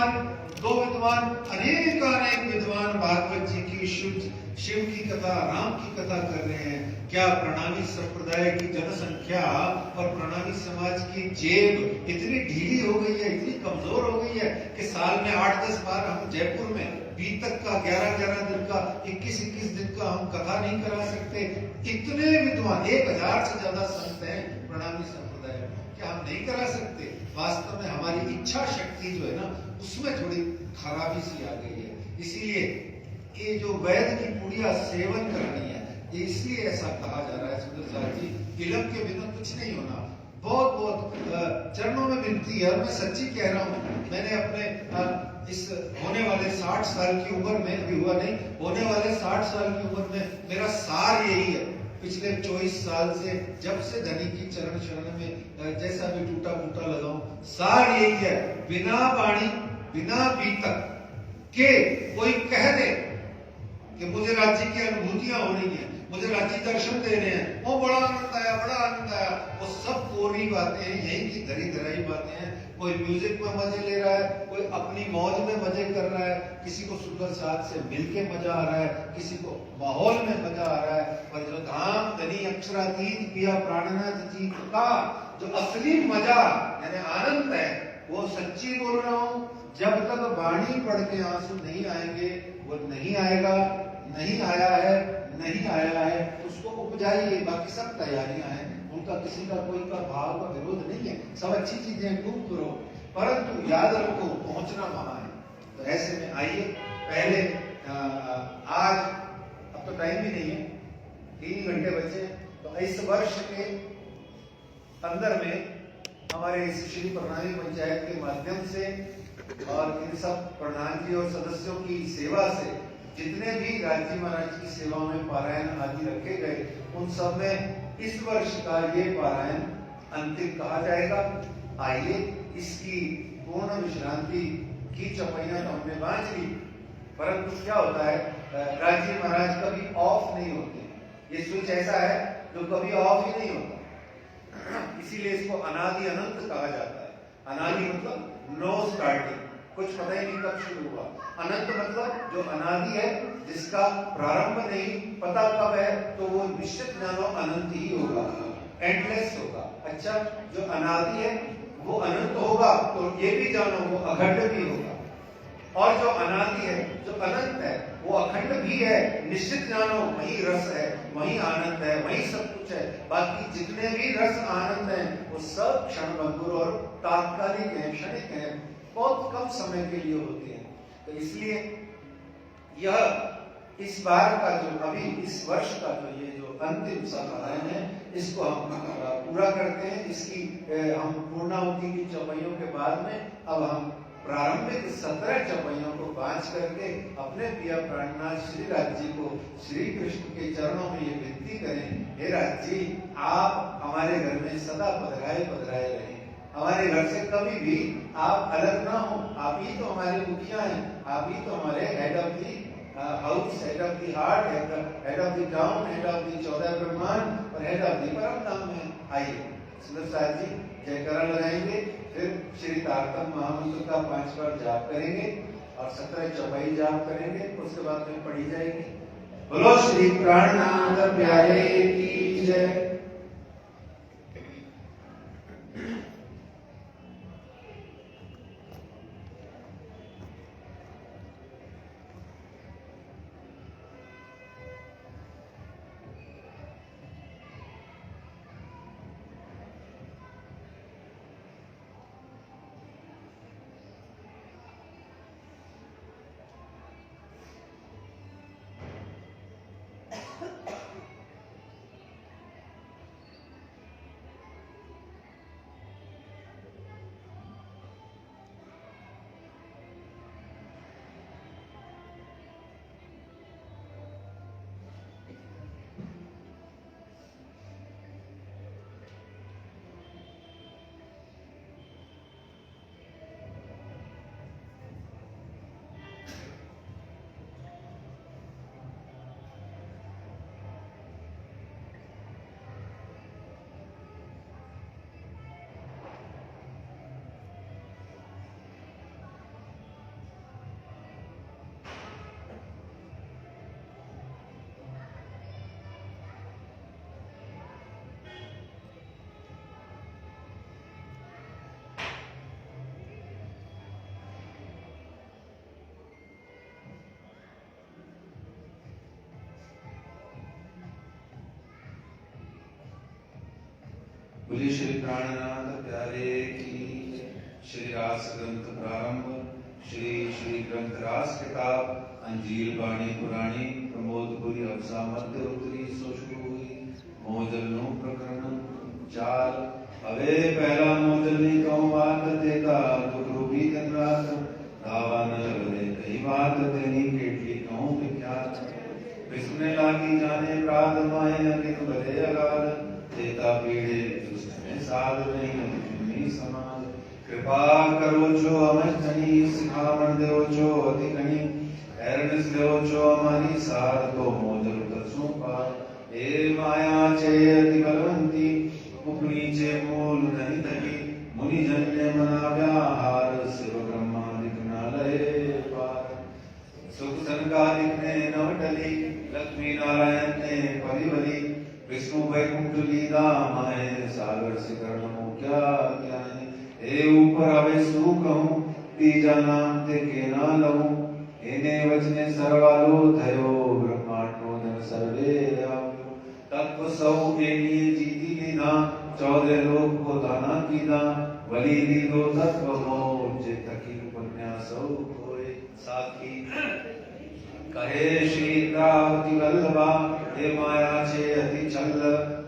दो विद्वान, अनेक विद्वान भागवत जी की शिव की कथा, राम की कथा कर रहे हैं। क्या प्रणामी संप्रदाय की जनसंख्या और प्रणामी समाज की जेब इतनी ढीली हो गई है, इतनी कमजोर हो गई है कि साल में 8-10 बार हम जयपुर में बीतक का 11-11 दिन का, 21-21 दिन का हम कथा नहीं करा सकते। इतने विद्वान, 1000 से ज्यादा संत हैं प्रणामी संप्रदाय में, क्या हम नहीं करा सकते? वास्तव में हमारी इच्छा शक्ति जो है ना, उसमें थोड़ी खराबी सी आ गई है। इसीलिए ये जो वैद की पुड़िया सेवन करनी है, ये इसलिए ऐसा कहा जा रहा है सुंदर साहब जी, इलम के बिना कुछ नहीं होना। बहुत बहुत चरणों में विनती है, और मैं सच्ची कह रहा हूँ, मैंने अपने इस होने वाले 60 साल की उम्र में, भी हुआ नहीं, होने वाले 60 साल की उम्र में मेरा सार यही है। पिछले 24 साल से, जब से धनी की चरण शरण में जैसा भी टूटा फूटा लगाऊं, सार यही है, बिना वाणी बिना बीतक के कोई कह दे कि मुझे राज्य की अनुभूतियां हो रही हैं, मुझे राज्य दर्शन दे रहे हैं, वो बड़ा आनंद आया, बड़ा आनंद आया, वो सब कोरी बातें हैं, यही की धरी धराई बातें हैं। कोई म्यूजिक में मजे ले रहा है, कोई अपनी मौज में मजे कर रहा है, किसी को सुंदर साथ से मिलके मजा आ रहा है, किसी को माहौल में मजा आ रहा है। पर जो धाम धनी अक्षरातीत पिया प्राणनाथ जी का जो असली मजा यानी आनंद है, वो सच्ची बोल रहा हूं, जब तक वाणी पढ़ के आंसू नहीं आएंगे, वो नहीं आएगा। नहीं आया है, नहीं आया है, उसको उपजाइए, बाकी सब तैयारियां हैं, उनका किसी का कोई का भाव का विरोध नहीं है, सब अच्छी चीजें खूब करो, परंतु याद रखो पहुंचना वहां है। तो ऐसे में आइए, पहले आज अब तो टाइम भी नहीं है, 3 घंटे बचे, तो इस वर्ष के अंदर में हमारे इस श्री प्रणामी पंचायत के माध्यम से और इन सब प्रधान जी और सदस्यों की सेवा से जितने भी राजी महाराज की सेवा में पारायण आदि रखे गए, उन सब में इस वर्ष का ये पारायण अंतिम कहा जाएगा। आइए, इसकी पूर्ण विश्रांति की चौपाइयां तो हमने बांध ली, परंतु क्या होता है, राजी महाराज कभी ऑफ नहीं होते, ये स्विच ऐसा है जो कभी ऑफ ही नहीं होता, इसीलिए इसको अनादि अनंत कहा जाता है। अनादि मतलब नो स्टार्टिंग, कुछ पता ही नहीं कब शुरू हुआ। अनंत मतलब जो अनादि है, जिसका प्रारंभ नहीं पता कब है, तो वो निश्चित जानो अनंत ही होगा, एंडलेस होगा। अच्छा, जो अनादि है वो अनंत होगा, तो ये भी जानो वो अखंड भी होगा, और जो अनादि है, जो अनंत है, वो अखंड भी है, निश्चित जानो वही रस है, वही आनंद है, वही सब कुछ है। बाकी जितने भी रस आनंद हैं, वो सब क्षणभंगुर और तात्कालिक है, क्षणिक है, बहुत कम समय के लिए होते हैं। तो इसलिए यह इस बार का जो अभी इस वर्ष का जो ये जो अंतिम पारायण है, इसको हम पूरा करते हैं। इसकी हम पूर्णाहुति की चौपाइयों के बाद में अब हम प्रारंभिक 17 चौपाइयों को बांच करके अपने पिया प्राणनाथ श्री राज जी को श्री कृष्ण के चरणों में ये विनती करें, हे राज जी, आप हमारे घर में सदा पधराए पधराए रहें, हमारे घर से कभी भी आप अलग ना हो। आप ही तो हमारे मुखिया हैं, आप ही तो हमारे head of the house, head of the heart, head of the town, head of the 14 ब्रह्मांड और हेड ऑफ दी परम धाम है। आइए सुंदर साहब जी जयकारा लगाएंगे, फिर श्री तारतम महामंत्र का 5 बार जाप करेंगे और 17 चौपाई जाप करेंगे, उसके बाद में पढ़ी जाएगी। बोलो श्री प्राणनाथ प्यारे की जय। बोलिए श्री प्राणनाथ प्यारे की। श्री रास ग्रंथ प्रारंभ। श्री श्री ग्रंथ रास किताब अंजील बाणी पुराणी प्रमोदपुरी अवसा मध्य उत्तरी सो शुरू हुई। मोजल नो प्रकरण चाल। अवे पहला मोजल ने कहूँ बात देता दुख रूपी दिन रात। दावा न लगे कई बात तेनी केटली कहूँ विख्यात। विस्मय लागी जाने प्राद माए अगित भले अगाध। देता पीड़े दुष्ट में साध नहीं समान। कृपा करो जो अमर धनी सिखावन देव जो अति घनी। हैरन देव जो हमारी साध को मोजल दसों पार। हे माया चे अति बलवंती उपनी चे मूल नहीं धनी। मुनि जन ने मना व्याहार शिव ब्रह्मादिक नालय पार। सुख संगादिक ने नव टली लक्ष्मी नारायण ने परिवली। विष्णु वैकुंठ लीला माए सागर शिखर नमो क्या ज्ञानी। हे ऊपर आवे सु कहूँ तीजा नाम ते के ना लहूँ। एने वचने सर्वालो थयो ब्रह्मांडो धन सर्वे आव्यो। तत्व सौ एनिए जीती लीधा 14 लोक को दाना कीधा। वली लीधो तत्व मोह जे तकी उपन्यासो होए साखी। कहे श्री इंद्रावती वल्लभा हे माया छे अति छल।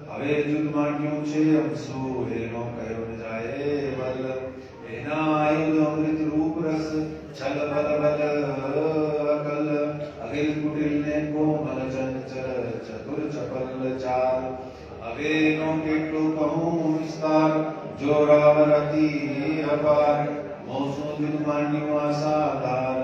हवे जुद माट्यों छे अमसु हेनो कयो न जाए बल। हेना आयुध अमृत रूप रस छल बल बल अकल। अगिल कुटिल ने कोमल चंचल चतुर चपल चाल। हवे नो केटलो कहूँ विस्तार जो रावण अति अपार। मोसो जुद माट्यों आसाधार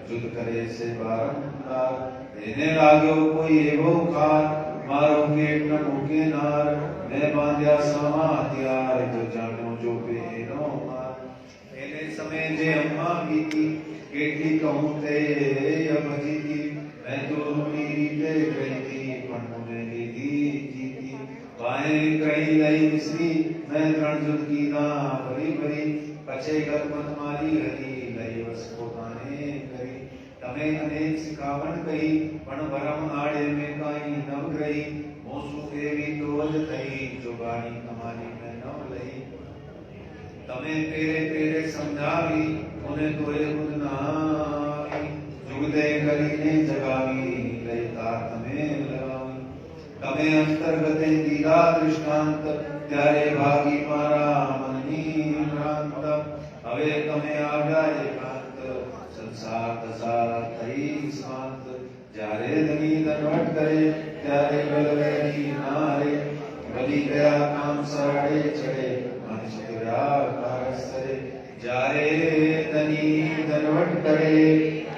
जुद करे से बारंबार। देने लागो कोई एवो कार मारो केट न मुके नार। मैं बांध्या समा हथियार जो जानो जो बेनो मार। एने समय जे अम्मा बीती केटली कहूँ ते अब जीती। मैं तो रूटी रीते गई थी पण मुझे लीधी जीती। बाएं कहीं लई मिसरी मैं तरण जुद की ना भरी भरी। पचे गत मत मारी हरी लई वस को ताने करी। तमे अनेक सिखावन कही पण भरम आड़े में काई नव ग्रही। मोसु देवी तो अज थई जो बाणी कमानी में नव लई। तमे तेरे तेरे समझावी उन्हें तोए बुध नावी। जुगदे करी ने जगावी लई तार तमे लगावी। तमे अंतर्गते दीदा दृष्टांत त्यारे भागी मारा मननी भ्रांत। हवे तमे आव्या एकांत संसार दशा थई शांत। जारे धनी दनवट करे त्यारे बलवैरी नारे। बलि गया काम साड़े चढ़े मनुष्य कारस करे। जारे धनी दनवट करे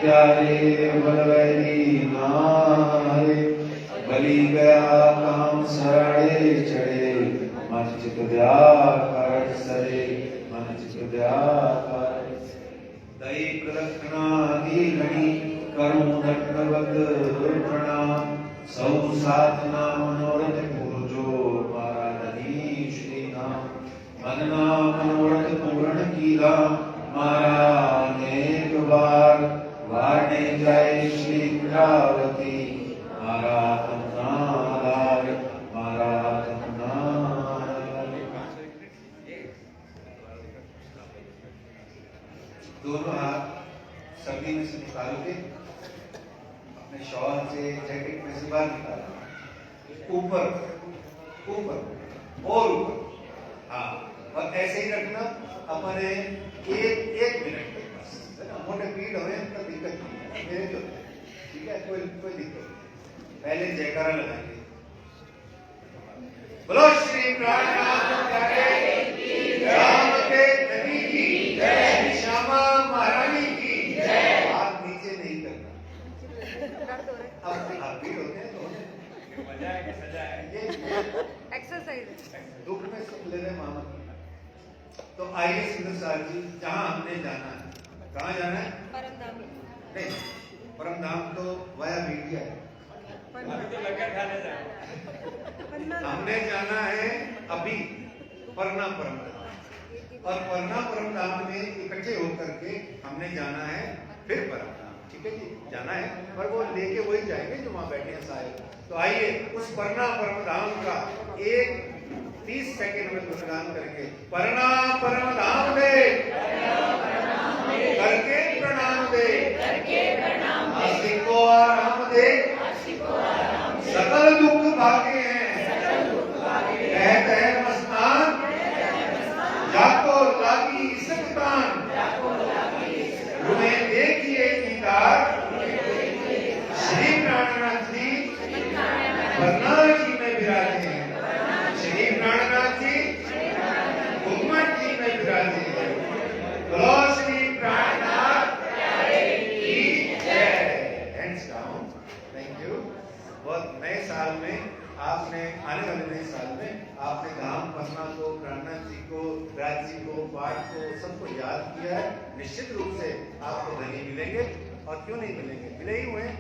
त्यारे बलवैरी नारे। बलि गया काम साड़े चढ़े मन चित कारस करे। मन चित कारस दई प्रदक्षिणा दी गणी करूं दंडवत प्रणाम। सौ साधना मनोरथ पूजो मारा धनी श्री नाम। मनना मनोरथ पूर्ण कीला मारा अनेक बार। वारने जाए श्री इंद्रावती मारा तमना लाग मारा तमना। दोनों हाथ सर्दी में से निकालोगे अपने शॉल से जैकेट में से बाहर निकालो। ऊपर ऊपर और ऊपर। हाँ और ऐसे ही रखना अपने एक मिनट तक बस। मोटे पीठ हो तो दिक्कत नहीं है मेरे तो ठीक है। कोई दिक्कत नहीं। पहले जयकारा लगाएंगे। बोलो श्री प्राणनाथ प्यारे की राम के धनी की जय। श्यामा महारानी की जय। हाथ नीचे नहीं करना। अब हाथ पीठ होते हैं तो मजा है कि सजा है ये एक्सरसाइज। दुख में सुख ले रहे मामा। तो आइए सुंदर साहब जी जहां हमने जाना है। कहाँ जाना है? परमधाम। नहीं परमधाम तो वाया मीडिया है। हमने जाना है अभी परना परमधाम। और परना परमधाम में इकट्ठे होकर के हमने जाना है फिर परमधाम। ठीक है जी जाना है पर वो लेके वही जाएंगे जो वहां बैठे हैं सारे। तो आइए उस परना परमधाम का एक 30 सेकंड में गुणगान करेंगे। प्रणाम परम धाम दे करके प्रणाम दे, आशिक को आराम दे, सकल दुख भागे हैं, कहते हैं मस्तान, जाको लागी सकतान, तुम्हें देखिए दीदार, श्री प्राणनाथ जी बरनाल जी में विराजे हैं, श्री प्राणनाथ जी घुमट जी में विराजे हैं। बोलो श्री प्राणनाथ की जय। Hands down. Thank you. बहुत नए साल में आपने, आने वाले नए साल में आपने धाम पन्ना को, प्राणनाथ जी को, राज जी को, पाठ को, सबको याद किया है। निश्चित रूप से आपको धनी मिलेंगे, और क्यों नहीं मिलेंगे, मिले ही हुए हैं।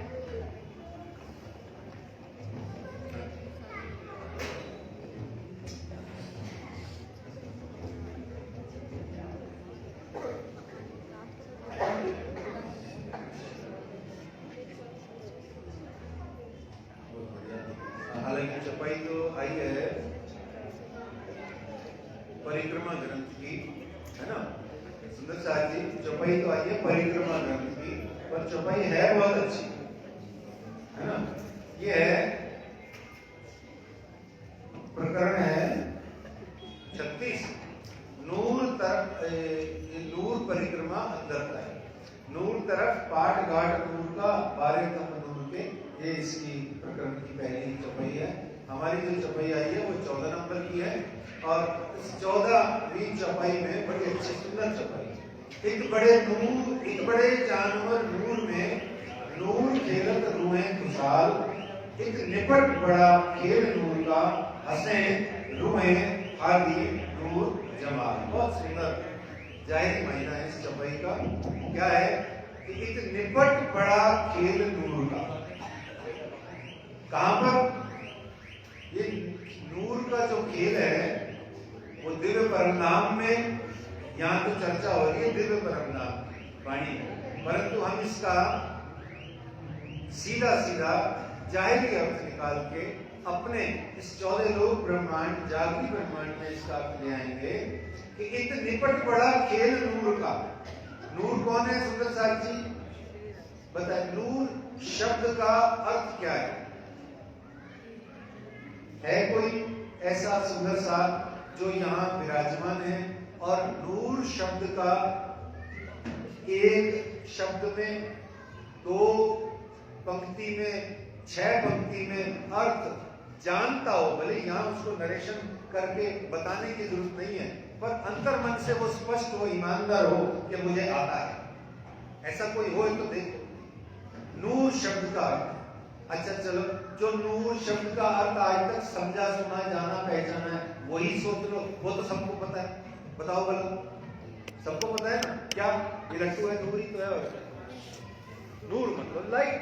हालांकि चपाई तो आई है परिक्रमा ग्रंथ की, है ना सुंदर साहब जी, चपाई तो आई है परिक्रमा ग्रंथ की, पर चपाई है बहुत अच्छी, है ना। ये है प्रकरण है 36, नूर तरफ, नूर परिक्रमा अंदर का है, नूर तरफ पाठ घाट नूर का 12 नूर के, ये इसकी प्रकरण की पहली चपाई है। हमारी जो चपाई आई है वो 14 नंबर की है, और इस 14वीं चपाई में बड़ी अच्छी सुंदर चपाई। एक बड़े जानवर नूर में, नूर खेलत रूहें खुशहाल, एक निपट बड़ा खेल नूर का, हंसे रूहें हादी नूर जमाल। बहुत सुंदर जाहिर महीना है इस चपाई का। क्या है कि एक निपट बड़ा खेल नूर का, कहां पर? ये नूर का जो खेल है वो दिव्य परमनाम में, यहाँ तो चर्चा हो रही है दिव्य परमनाम वाणी, परंतु हम इसका सीधा सीधा जाहिरी अर्थ निकाल के अपने इस 14 लोक ब्रह्मांड, जागृत ब्रह्मांड में इसका अर्थ ले आएंगे कि एक निपट बड़ा खेल नूर का। नूर कौन है सुंदर साहब जी बताए? नूर शब्द का अर्थ क्या है कोई ऐसा सुंदर सा जो यहाँ विराजमान है, और नूर शब्द का एक शब्द में, 2 पंक्ति में, 6 पंक्ति में अर्थ जानता हो, भले यहाँ उसको नरेशन करके बताने की जरूरत नहीं है, पर अंतर मन से वो स्पष्ट हो, ईमानदार हो कि मुझे आता है। ऐसा कोई हो तो देखो। नूर शब्द का अर्थ, अच्छा चलो, जो नूर शब्द का अर्थ आज तक समझा, सुना, जाना, पहचाना है, वही सोच लो, वो तो सबको पता है। बताओ बोलो, सबको पता है ना? क्या ये लट्टू है, नूर ही तो है। नूर मतलब लाइट,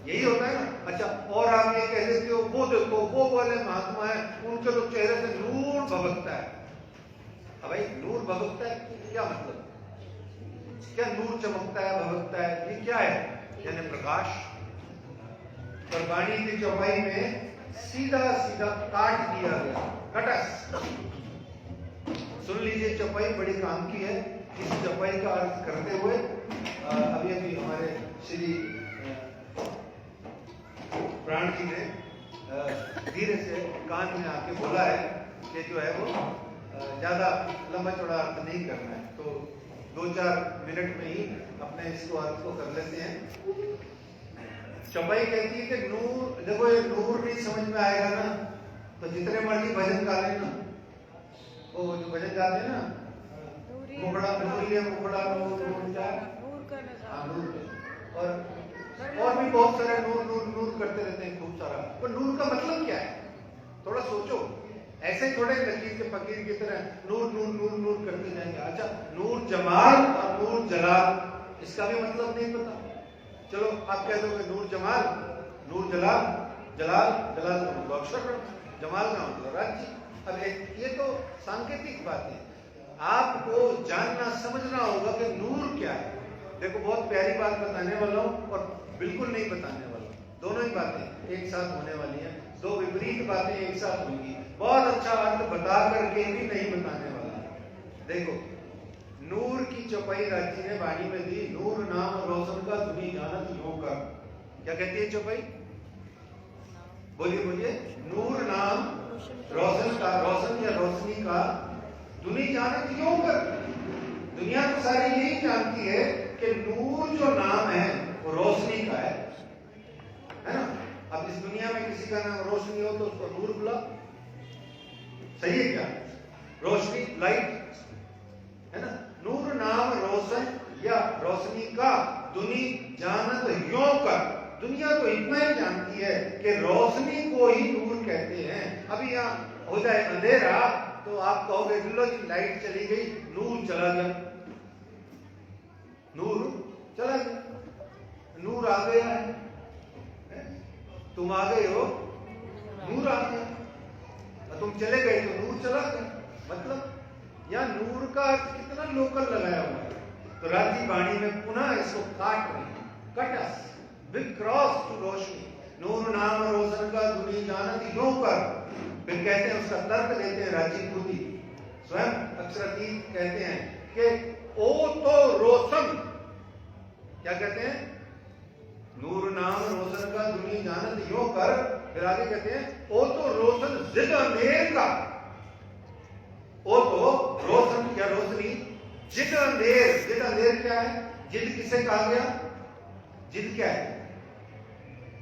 यही होता है ना। अच्छा, और आप ये कह देते हो वो देखो वो वाले महात्मा है, उनके तो चेहरे से नूर भभकता है। अब भाई नूर भभकता है क्या मतलब? क्या नूर चमकता है, भभकता है, ये क्या है? यानी प्रकाश। पर वाणी की चौपाई में सीधा सीधा काट दिया गया, कटस। सुन लीजिए, चौपाई बड़ी काम की है। इस चौपाई का अर्थ करते हुए अभी अभी हमारे श्री प्राण जी ने धीरे से कान में आके बोला है कि जो है वो ज्यादा लंबा चौड़ा अर्थ नहीं करना है, तो 2-4 मिनट में ही अपने इसको अर्थ को कर लेते हैं। चौपाई कहती है कि नूर, देखो ये नूर नहीं समझ में आएगा ना तो जितने मर्जी भजन गा लेना, वो जो भजन गाते हैं ना, मुखड़ा नूरिया, मुखड़ा नूर, नूर क्या, और भी बहुत सारे नूर नूर नूर करते रहते हैं, खूब सारा। पर नूर का मतलब क्या है? थोड़ा सोचो। ऐसे थोड़े लकीर के फकीर की तरह नूर नूर नूर नूर करते जाएंगे। अच्छा, नूर जमाल और नूर जलाल, इसका भी मतलब नहीं पता। चलो आप कह दोगे नूर जमाल, नूर जलाल, जलाल जलाल तो अक्षर, जमाल का मतलब राज्य। अब ये तो सांकेतिक बात है, आपको जानना समझना होगा कि नूर क्या है। देखो बहुत प्यारी बात बताने वाला हूं और बिल्कुल नहीं बताने वाला, दोनों ही बातें एक साथ होने वाली हैं, दो विपरीत बातें एक साथ होंगी। बहुत अच्छा अर्थ बता करके भी नहीं बताने वाला। देखो, नूर की चौपाई राजी ने वाणी में दी, नूर नाम रोशन का धुनी जानत यूं कर। क्या कहती है चौपाई? बोलिए बोलिए। नूर नाम रोशन का, रोशन या रोशनी का धुनी जानत यूं कर। दुनिया तो सारी यही जानती है कि नूर जो नाम है वो रोशनी का है ना। अब इस दुनिया में किसी का नाम रोशनी हो तो उसको नूर बुला, सही है क्या? रोशनी, लाइट, है ना। नूर नाम रोशन या रोशनी का दुनी जानत यों कर। दुनिया तो इतना ही जानती है कि रोशनी को ही नूर कहते हैं। अभी यहाँ हो जाए अंधेरा तो आप कहोगे लो जी लाइट चली गई, नूर चला गया, नूर चला गया, नूर आ गया है, तुम आ गए हो, नूर आ गया, तुम चले गए तो नूर चला गया। मतलब यहाँ नूर का अर्थ कितना लोकल लगाया हुआ है। तो राजी वाणी में पुनः इसको काट रही, cut us with cross to रोशनी। नूर नाम रोशन का दुनी जानत यूं कर। फिर कहते हैं, उसका तर्क देते हैं राजी खुद ही, स्वयं अक्षरातीत कहते हैं कि ओ तो रोशन, क्या कहते हैं? नूर नाम रोशन का दुनी जानत यूं कर। फिर आगे कहते हैं ओ तो रोशन जिद अंधेर का। ओ तो रोशन क्या रोशनी, जिद अंधेर। जिद अंधेर क्या है? जिद किसे कहा गया? जिद क्या है?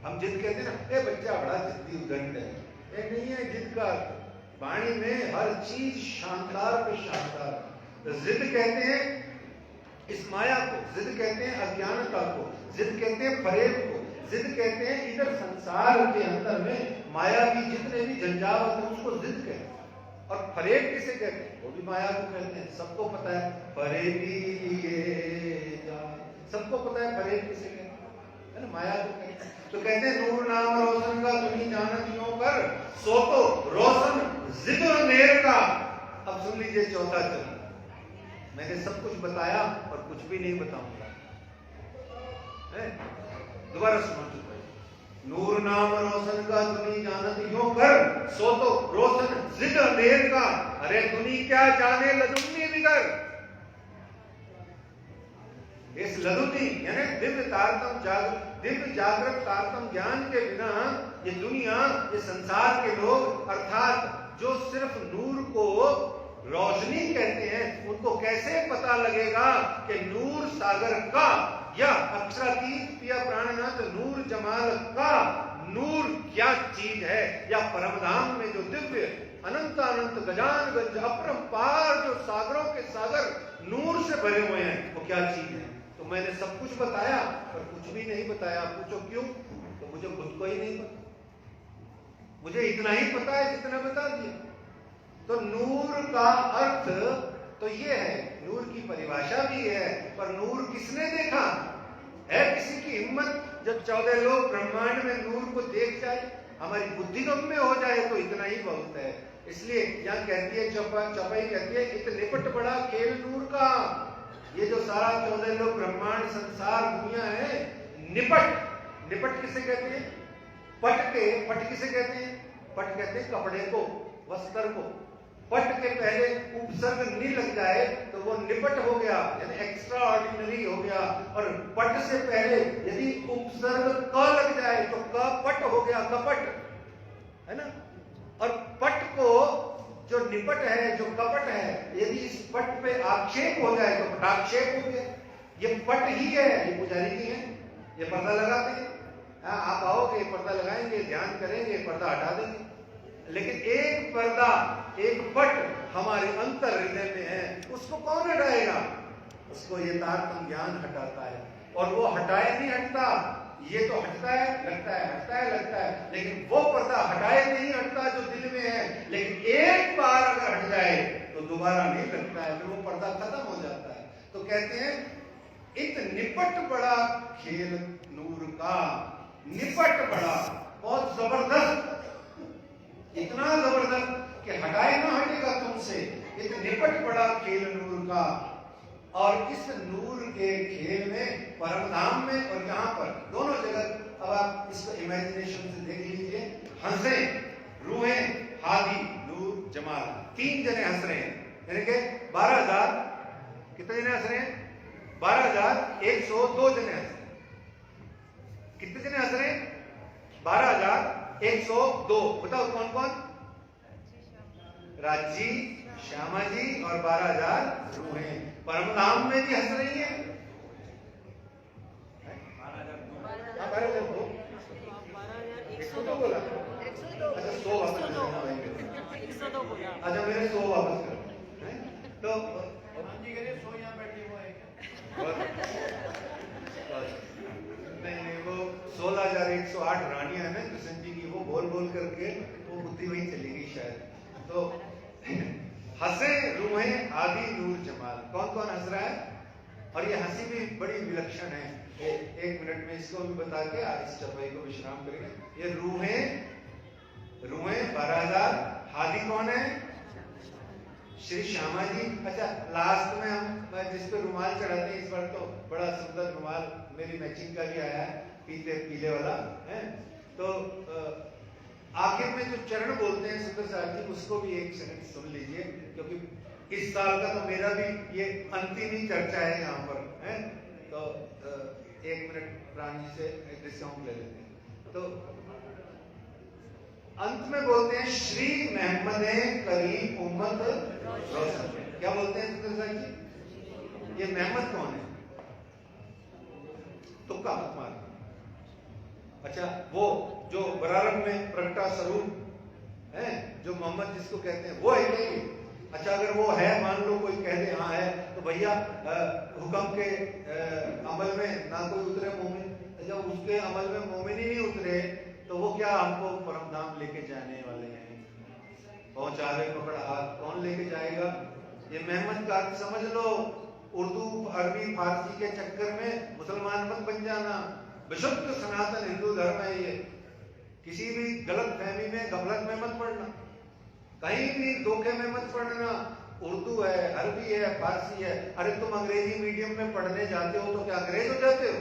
हम जिद कहते हैं ना, ए बच्चा बड़ा जिद्दी उद्दंड है, ये नहीं है जिद का। वाणी में हर चीज शानदार पे शानदार। जिद कहते हैं इस माया को, जिद कहते हैं अज्ञानता को, जिद कहते हैं फरेब को, जिद कहते हैं इधर संसार के अंदर में माया की जितने भी जंजाल होते हैं उसको जिद कहते हैं। और फरेब किसे कहते हैं? वो भी माया को कहते हैं। सबको पता है फरेबी ये जा, सबको पता है फरेब किसे कहते हैं, है ना, माया को कहते हैं। तो कहते हैं नूर नाम रोशन का दुनी जानत यूं कर, सो तो रोशन जिद अंधेर का। अब सुन लीजिए चौथा चरण। मैंने सब कुछ बताया और कुछ भी नहीं बताऊंगा, दोबारा सुनो चुप रहिए। नूर नाम रोशन का दुनी जानत यूं कर, सो तो रोशन जिद अंधेर का। अरे दुनी क्या जाने लदुनी बिगर। इस लदुनी यानी दिव्य जागृत तारतम ज्ञान के बिना ये दुनिया, ये संसार के लोग, अर्थात जो सिर्फ नूर को रोशनी कहते हैं, उनको कैसे पता लगेगा कि नूर सागर का या अक्षरातीत पिया प्राणनाथ नूर जमाल का नूर क्या चीज है, या परमधाम में जो दिव्य अनंत अनंत गजान गज अपरंपार जो सागरों के सागर नूर से भरे हुए हैं, वो क्या चीज है। तो मैंने सब कुछ बताया पर कुछ भी नहीं बताया। पूछो क्यों? तो मुझे खुद को ही नहीं पता, मुझे इतना ही पता है जितना बता दिया। तो नूर का अर्थ तो ये है, नूर की परिभाषा भी है, पर नूर किसने देखा है? किसी की हिम्मत जब 14 लोग ब्रह्मांड में नूर को देख जाए, हमारी बुद्धि कम में हो जाए तो इतना ही बहुत है। इसलिए यहाँ कहती है चौपाई कहती है, इत निपट बड़ा खेल नूर का। ये जो सारा 14 लोग ब्रह्मांड संसार दुनिया है, निपट, निपट किसे कहते हैं? पट के, पट किसे कहते हैं? पट कहते हैं कपड़े को, वस्त्र को। पट के पहले उपसर्ग नि लग जाए तो वो निपट हो गया, यानी एक्स्ट्रा ऑर्डिनरी हो गया। और पट से पहले यदि उपसर्ग क लग जाए तो कपट हो गया, कपट, है ना। और पट को जो निपट है, जो कपट है, यदि इस पट पे आक्षेप हो जाए तो पटाक्षेप हो गया। ये पट ही है, ये पुजारी जी हैं, ये पर्दा लगाते हैं। आप आओगे, पर्दा लगाएंगे, ध्यान करेंगे, पर्दा हटा देंगे। लेकिन एक पर्दा, एक पट हमारे अंतर हृदय में है, उसको कौन हटाएगा? उसको ये तारतम ज्ञान हटाता है। और वो हटाए नहीं हटता, ये तो हटता है, लगता है, हटता है, लगता है, लेकिन वो पर्दा हटाए नहीं हटता जो दिल में है। लेकिन एक बार अगर हट जाए तो दोबारा नहीं लगता है, फिर वो पर्दा खत्म हो जाता है। तो कहते हैं इत निपट बड़ा खेल नूर का। निपट बड़ा, बहुत जबरदस्त, इतना जबरदस्त कि हटाए ना हटेगा तुमसे। इत निपट बड़ा खेल नूर का। और इस नूर के खेल में, परमधाम में और यहाँ पर दोनों जगह, अब आप इसको इमेजिनेशन से देख लीजिए, हंसे, रूहें, हादी, 3 जने हंस रहे हैं, यानी कि 12,000, कितने जने हंस रहे हैं? 12,102 जने हंस रहे हैं। कितने जने हंस रहे हैं? 12,102। बताओ कौन कौन? राजी, श्यामा जी और 12,000 रूहें परमधाम में भी हंस रही है। 12,002 बोला। अच्छा 100 वापस कर। अच्छा मेरे 100 वापस कर। तो नहीं वो 16,108 रानियां है ना कृष्ण जी की, वो बोल बोल करके वो बुद्धि वहीं चली गई शायद। तो हंसे रूहें आदि नूर जमाल, कौन कौन हंस रहा है? और ये हंसी भी बड़ी विलक्षण है। एक मिनट में इसको भी बता के इस चौपाई को विश्राम करेंगे। ये रूहें 12,000, हादी कौन है? श्री श्यामा जी। अच्छा लास्ट में हम जिस पे रुमाल चढ़ाते हैं, इस बार तो बड़ा सुंदर रुमाल मेरी मैचिंग का भी आया है, पीले वाला है। तो आखिर में जो चरण बोलते हैं सुंदर साहब जी, उसको भी एक सेकंड सुन लीजिए, क्योंकि इस साल का तो मेरा भी ये अंतिम ही चर्चा है यहाँ पर है। तो 1 मिनट प्राण जी से डिस्काउंट ले लेते हैं। तो अंत में बोलते हैं श्री मोहम्मद करी उम्मत रोशन। क्या बोलते हैं सुंदर साहब जी? ये मोहम्मद कौन है? तुक्का मत मार। अच्छा वो जो बरारब में प्रगटा स्वरूप है, जो मोहम्मद जिसको कहते हैं, वो है क्या ये? अच्छा अगर वो है, मान लो कोई कह दे हाँ है, तो भैया हुक्म के अमल में ना कोई उतरे मोमिन, जब उसके अमल में मोमिन ही नहीं उतरे तो वो क्या हमको परमधाम लेके जाने वाले हैं? पहुंचावे पकड़ हाथ, कौन लेके जाएगा? ये मोहम्मद का अर्थ समझ लो। उर्दू अरबी फारसी के चक्कर में मुसलमान मत बन जाना। विशुद्ध सनातन हिंदू धर्म है ये। किसी भी गलत फहमी में, गफलत में मत पड़ना, कहीं भी धोखे में मत पड़ना। उर्दू है, अरबी है, फारसी है। अरे तुम अंग्रेजी मीडियम में पढ़ने जाते हो तो क्या अंग्रेज हो जाते हो?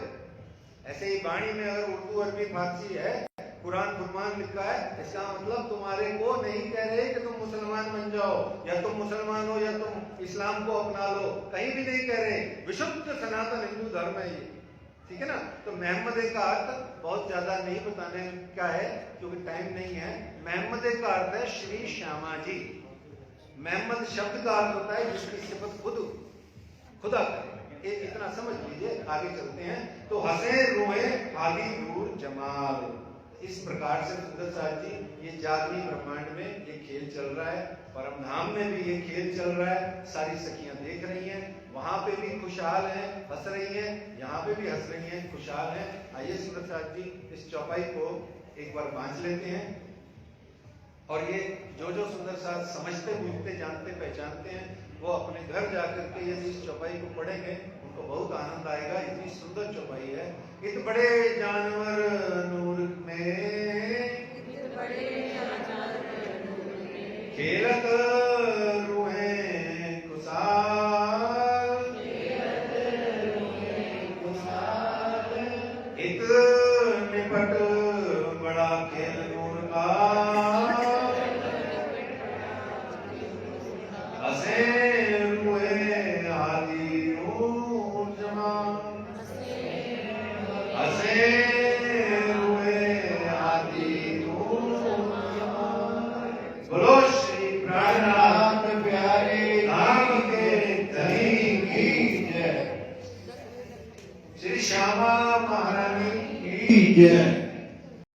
ऐसे ही बाणी में अगर उर्दू अरबी फारसी है, कुरान फुरमान लिखा है, इसका मतलब तुम्हारे को नहीं कह रहे कि तुम मुसलमान बन जाओ, या तुम मुसलमान हो या तुम इस्लाम को अपना लो, कहीं भी नहीं कह रहे। विशुद्ध सनातन हिंदू धर्म है ये, ठीक है ना। तो मोहम्मद का अर्थ बहुत ज्यादा नहीं बताने का है क्योंकि टाइम नहीं है। मोहम्मद का अर्थ है श्री श्यामा जी। मोहम्मद शब्द का अर्थ होता है जिसकी सिफत खुदा करे। इतना समझ लीजिए, आगे चलते हैं। तो हंसे रोए हादी नूर जमाल। इस प्रकार से सुंदर साहब जी ये जागनी ब्रह्मांड में ये खेल चल रहा है, परमधाम में भी ये खेल चल रहा है। सारी सखियां देख रही हैं, वहां पे भी खुशहाल हैं, हंस रही हैं, यहाँ पे भी हंस रही हैं, खुशहाल हैं। आइए सुंदर साहब जी इस चौपाई को एक बार बांध लेते हैं। और ये जो सुंदर साहब समझते बुझते जानते पहचानते हैं, वो अपने घर जाकर के यदि इस चौपाई को पढ़ेंगे उनको बहुत आनंद आएगा। इतनी सुंदर चौपाई है। इत बड़े जानवर नूर में खेलत रूहें खुशाल, इत निपट बड़ा खेल नूर का, हंसे रूहें आदि नूर जमाल, हंसे रूहें आदि नूर जमाल। बोलो श्री प्राणनाथ प्यारे नाम के धनी की जय। श्री श्यामा महारानी की जय।